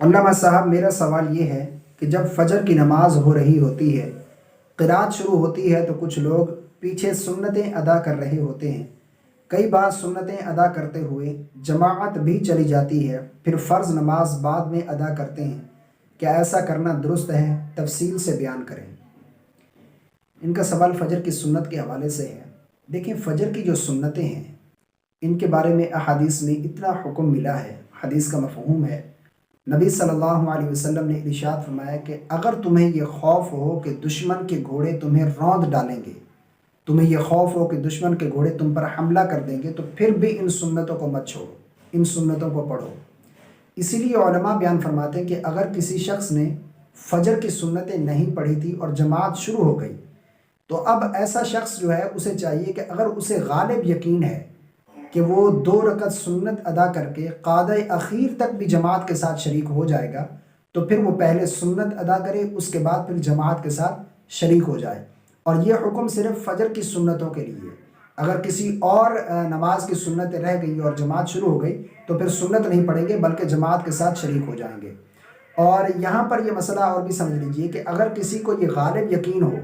علامہ صاحب، میرا سوال یہ ہے کہ جب فجر کی نماز ہو رہی ہوتی ہے، قرات شروع ہوتی ہے، تو کچھ لوگ پیچھے سنتیں ادا کر رہے ہوتے ہیں۔ کئی بار سنتیں ادا کرتے ہوئے جماعت بھی چلی جاتی ہے، پھر فرض نماز بعد میں ادا کرتے ہیں۔ کیا ایسا کرنا درست ہے؟ تفصیل سے بیان کریں۔ ان کا سوال فجر کی سنت کے حوالے سے ہے۔ دیکھیں، فجر کی جو سنتیں ہیں ان کے بارے میں احادیث میں اتنا حکم ملا ہے، حدیث کا مفہوم ہے۔ نبی صلی اللہ علیہ وسلم نے ارشاد فرمایا کہ اگر تمہیں یہ خوف ہو کہ دشمن کے گھوڑے تمہیں روند ڈالیں گے، تمہیں یہ خوف ہو کہ دشمن کے گھوڑے تم پر حملہ کر دیں گے، تو پھر بھی ان سنتوں کو مت چھوڑو، ان سنتوں کو پڑھو۔ اسی لیے علماء بیان فرماتے ہیں کہ اگر کسی شخص نے فجر کی سنتیں نہیں پڑھی تھی اور جماعت شروع ہو گئی، تو اب ایسا شخص جو ہے اسے چاہیے کہ اگر اسے غالب یقین ہے کہ وہ 2 رکعت سنت ادا کر کے قعدہ اخیر تک بھی جماعت کے ساتھ شریک ہو جائے گا، تو پھر وہ پہلے سنت ادا کرے، اس کے بعد پھر جماعت کے ساتھ شریک ہو جائے۔ اور یہ حکم صرف فجر کی سنتوں کے لیے ہے۔ اگر کسی اور نماز کی سنت رہ گئی اور جماعت شروع ہو گئی تو پھر سنت نہیں پڑھیں گے بلکہ جماعت کے ساتھ شریک ہو جائیں گے۔ اور یہاں پر یہ مسئلہ اور بھی سمجھ لیجئے کہ اگر کسی کو یہ غالب یقین ہو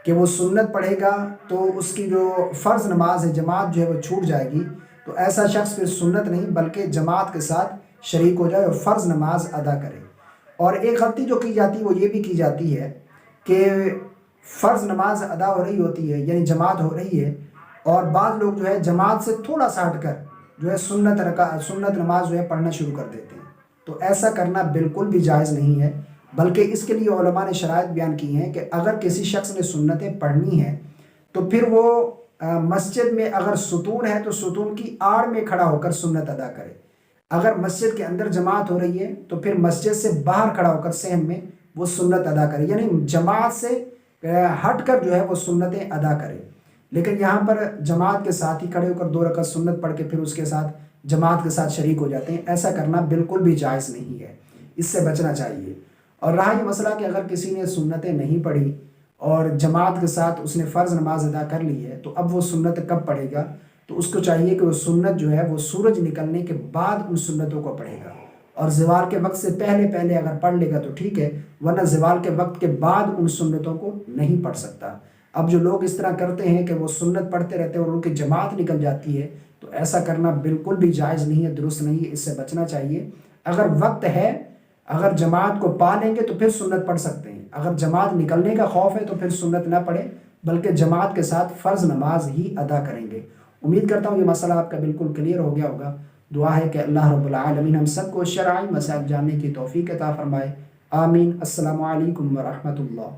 کہ وہ سنت پڑھے گا تو اس کی جو فرض نماز ہے، جماعت جو ہے وہ چھوٹ جائے گی، تو ایسا شخص پھر سنت نہیں بلکہ جماعت کے ساتھ شریک ہو جائے اور فرض نماز ادا کرے۔ اور ایک غلطی جو کی جاتی ہے وہ یہ بھی کی جاتی ہے کہ فرض نماز ادا ہو رہی ہوتی ہے، یعنی جماعت ہو رہی ہے، اور بعض لوگ جو ہے جماعت سے تھوڑا سا ہٹ کر جو ہے سنت نماز جو ہے پڑھنا شروع کر دیتے ہیں۔ تو ایسا کرنا بالکل بھی جائز نہیں ہے، بلکہ اس کے لیے علماء نے شرائط بیان کی ہیں کہ اگر کسی شخص نے سنتیں پڑھنی ہیں تو پھر وہ مسجد میں اگر ستون ہے تو ستون کی آڑ میں کھڑا ہو کر سنت ادا کرے۔ اگر مسجد کے اندر جماعت ہو رہی ہے تو پھر مسجد سے باہر کھڑا ہو کر صحن میں وہ سنت ادا کرے، یعنی جماعت سے ہٹ کر جو ہے وہ سنتیں ادا کرے۔ لیکن یہاں پر جماعت کے ساتھ ہی کھڑے ہو کر 2 رکعت سنت پڑھ کے پھر اس کے ساتھ جماعت کے ساتھ شریک ہو جاتے ہیں، ایسا کرنا بالکل بھی جائز نہیں ہے، اس سے بچنا چاہیے۔ اور رہا یہ مسئلہ کہ اگر کسی نے سنتیں نہیں پڑھی اور جماعت کے ساتھ اس نے فرض نماز ادا کر لی ہے، تو اب وہ سنت کب پڑھے گا؟ تو اس کو چاہیے کہ وہ سنت جو ہے وہ سورج نکلنے کے بعد ان سنتوں کو پڑھے گا، اور زوال کے وقت سے پہلے اگر پڑھ لے گا تو ٹھیک ہے، ورنہ زوال کے وقت کے بعد ان سنتوں کو نہیں پڑھ سکتا۔ اب جو لوگ اس طرح کرتے ہیں کہ وہ سنت پڑھتے رہتے ہیں اور ان کی جماعت نکل جاتی ہے، تو ایسا کرنا بالکل بھی جائز نہیں ہے، درست نہیں ہے، اس سے بچنا چاہیے۔ اگر وقت ہے، اگر جماعت کو پا لیں گے تو پھر سنت پڑھ سکتے ہیں، اگر جماعت نکلنے کا خوف ہے تو پھر سنت نہ پڑھیں بلکہ جماعت کے ساتھ فرض نماز ہی ادا کریں گے۔ امید کرتا ہوں یہ مسئلہ آپ کا بالکل کلیئر ہو گیا ہوگا۔ دعا ہے کہ اللہ رب العالمین ہم سب کو شرعی مسائل جاننے کی توفیق عطا فرمائے۔ آمین۔ السلام علیکم ورحمۃ اللہ۔